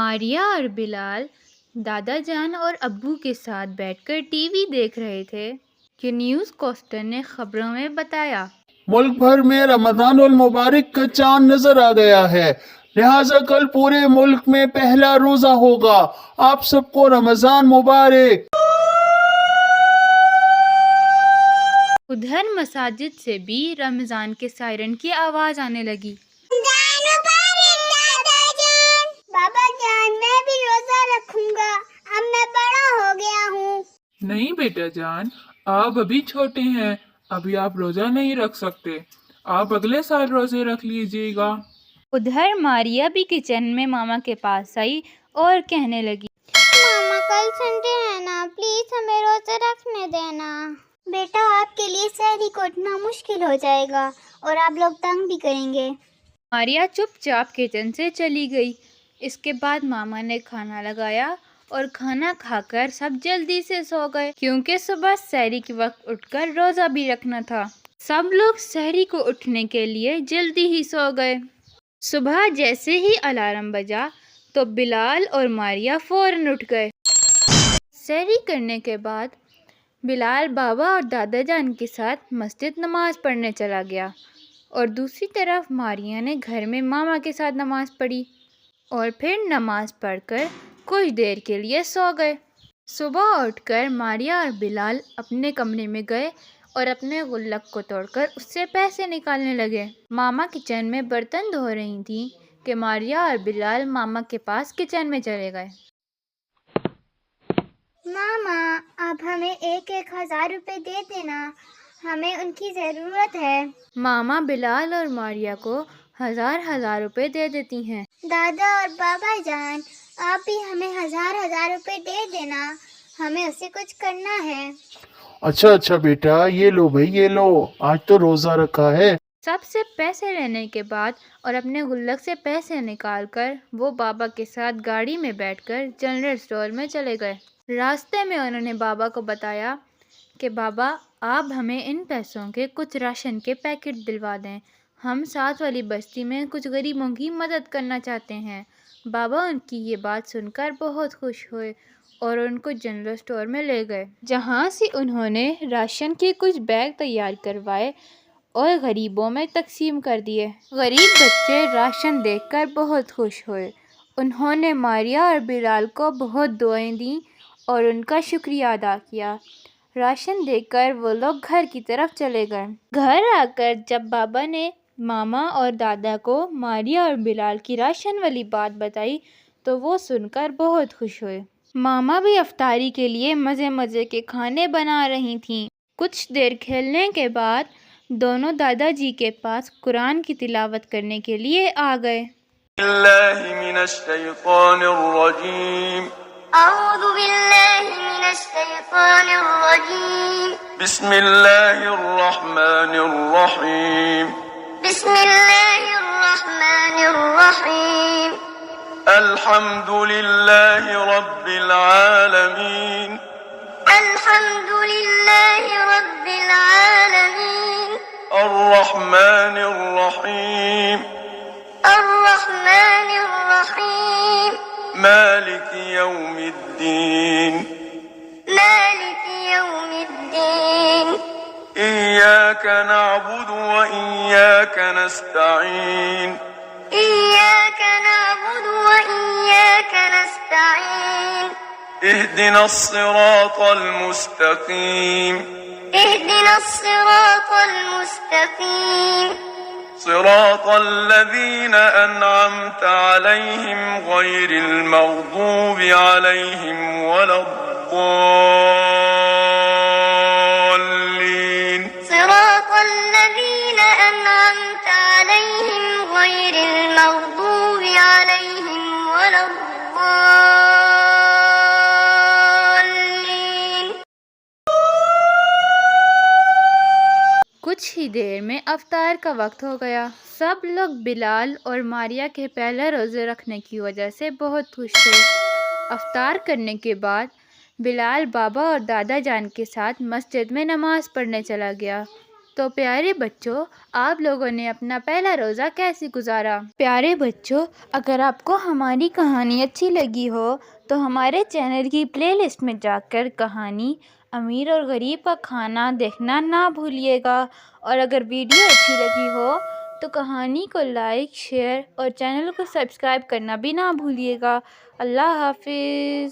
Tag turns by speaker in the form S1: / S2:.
S1: ماریا اور بلال دادا جان اور ابو کے ساتھ بیٹھ کر ٹی وی دیکھ رہے تھے کہ نیوز کوسٹر نے خبروں میں بتایا
S2: ملک بھر میں رمضان المبارک کا چاند نظر آ گیا ہے، لہٰذا کل پورے ملک میں پہلا روزہ ہوگا۔ آپ سب کو رمضان مبارک۔
S1: ادھر مساجد سے بھی رمضان کے سائرن کی آواز آنے لگی۔
S3: بابا جان میں بھی روزہ رکھوں گا، اب میں بڑا ہو گیا ہوں۔
S4: نہیں بیٹا جان، آپ ابھی چھوٹے ہیں، ابھی آپ روزہ نہیں رکھ سکتے، آپ اگلے سال روزے رکھ لیجیے گا۔
S1: ادھر ماریا بھی کچن میں ماما کے پاس آئی اور کہنے لگی،
S3: ماما کل سنڈے ہے نا، پلیز ہمیں روزہ رکھنے دینا۔ بیٹا آپ کے لیے سحری کو اٹھنا مشکل ہو جائے گا اور آپ لوگ تنگ بھی کریں گے۔
S1: ماریا چپ چاپ کچن سے چلی گئی۔ اس کے بعد ماما نے کھانا لگایا اور کھانا کھا کر سب جلدی سے سو گئے کیونکہ صبح سحری کے وقت اٹھ کر روزہ بھی رکھنا تھا۔ سب لوگ سحری کو اٹھنے کے لیے جلدی ہی سو گئے۔ صبح جیسے ہی الارم بجا تو بلال اور ماریا فوراً اٹھ گئے۔ سحری کرنے کے بعد بلال بابا اور دادا جان کے ساتھ مسجد نماز پڑھنے چلا گیا اور دوسری طرف ماریا نے گھر میں ماما کے ساتھ نماز پڑھی اور پھر نماز پڑھ کر کچھ دیر کے لیے سو گئے۔ صبح اٹھ کر ماریا اور بلال اپنے کمرے میں گئے اور اپنے غلق کو توڑ کر اس سے پیسے نکالنے لگے۔ ماما کچن میں برتن دھو رہی تھیں کہ ماریا اور بلال ماما کے پاس کچن میں چلے گئے۔
S3: ماما آپ ہمیں 1,000 روپے دے دینا، ہمیں ان کی ضرورت ہے۔
S1: ماما بلال اور ماریا کو ہزار روپے دے دیتی ہیں۔
S3: دادا اور بابا جان آپ بھی ہمیں ہزار روپے دے دینا، ہمیں اسے کچھ کرنا ہے۔
S2: اچھا بیٹا، یہ لو بھائی، یہ لو، آج تو روزہ رکھا ہے۔
S1: سب سے پیسے لینے کے بعد اور اپنے غلق سے پیسے نکال کر وہ بابا کے ساتھ گاڑی میں بیٹھ کر جنرل اسٹور میں چلے گئے۔ راستے میں انہوں نے بابا کو بتایا کہ بابا آپ ہمیں ان پیسوں کے کچھ راشن کے پیکٹ دلوا دیں، ہم ساتھ والی بستی میں کچھ غریبوں کی مدد کرنا چاہتے ہیں۔ بابا ان کی یہ بات سن کر بہت خوش ہوئے اور ان کو جنرل اسٹور میں لے گئے، جہاں سے انہوں نے راشن کے کچھ بیگ تیار کروائے اور غریبوں میں تقسیم کر دیے۔ غریب بچے راشن دیکھ کر بہت خوش ہوئے۔ انہوں نے ماریا اور بلال کو بہت دعائیں دیں اور ان کا شکریہ ادا کیا۔ راشن دیکھ کر وہ لوگ گھر کی طرف چلے گئے۔ گھر آ کر جب بابا نے ماما اور دادا کو ماریا اور بلال کی راشن والی بات بتائی تو وہ سن کر بہت خوش ہوئے۔ ماما بھی افطاری کے لیے مزے کے کھانے بنا رہی تھیں۔ کچھ دیر کھیلنے کے بعد دونوں دادا جی کے پاس قرآن کی تلاوت کرنے کے لیے آ گئے۔
S5: باللہ من الشیطان الرجیم،
S3: اعوذ باللہ من الشیطان الرجیم،
S5: بسم اللہ الرحمن الرحیم،
S3: بسم اللہ الرحمن الرحیم،
S5: الحمد للہ رب العالمین،
S3: الحمد للہ رب العالمین،
S5: الرحمن الرحیم،
S3: الرحمن الرحیم،
S5: مالک یوم الدین،
S3: مالک یوم الدین،
S5: ایاک نعبد و ایاک نستعین،
S3: ایاک نعبد و ایاک نستعین،
S5: اہدنا الصراط المستقیم،
S3: اہدنا الصراط المستقیم،
S5: صراط الذین انعمت علیہم غیر المغضوب علیہم ولا الضالین،
S3: صراط الذین انعمت علیہم غیر المغضوب علیہم ولا الضالین۔
S1: کچھ ہی دیر میں افطار کا وقت ہو گیا۔ سب لوگ بلال اور ماریا کے پہلے روزے رکھنے کی وجہ سے بہت خوش تھے۔ افطار کرنے کے بعد بلال بابا اور دادا جان کے ساتھ مسجد میں نماز پڑھنے چلا گیا تو پیارے بچوں، آپ لوگوں نے اپنا پہلا روزہ کیسے گزارا؟ پیارے بچوں، اگر آپ کو ہماری کہانی اچھی لگی ہو تو ہمارے چینل کی پلے لسٹ میں جا کر کہانی امیر اور غریب کا کھانا دیکھنا نہ بھولیے گا، اور اگر ویڈیو اچھی لگی ہو تو کہانی کو لائک، شیئر اور چینل کو سبسکرائب کرنا بھی نہ بھولیے گا۔ اللہ حافظ۔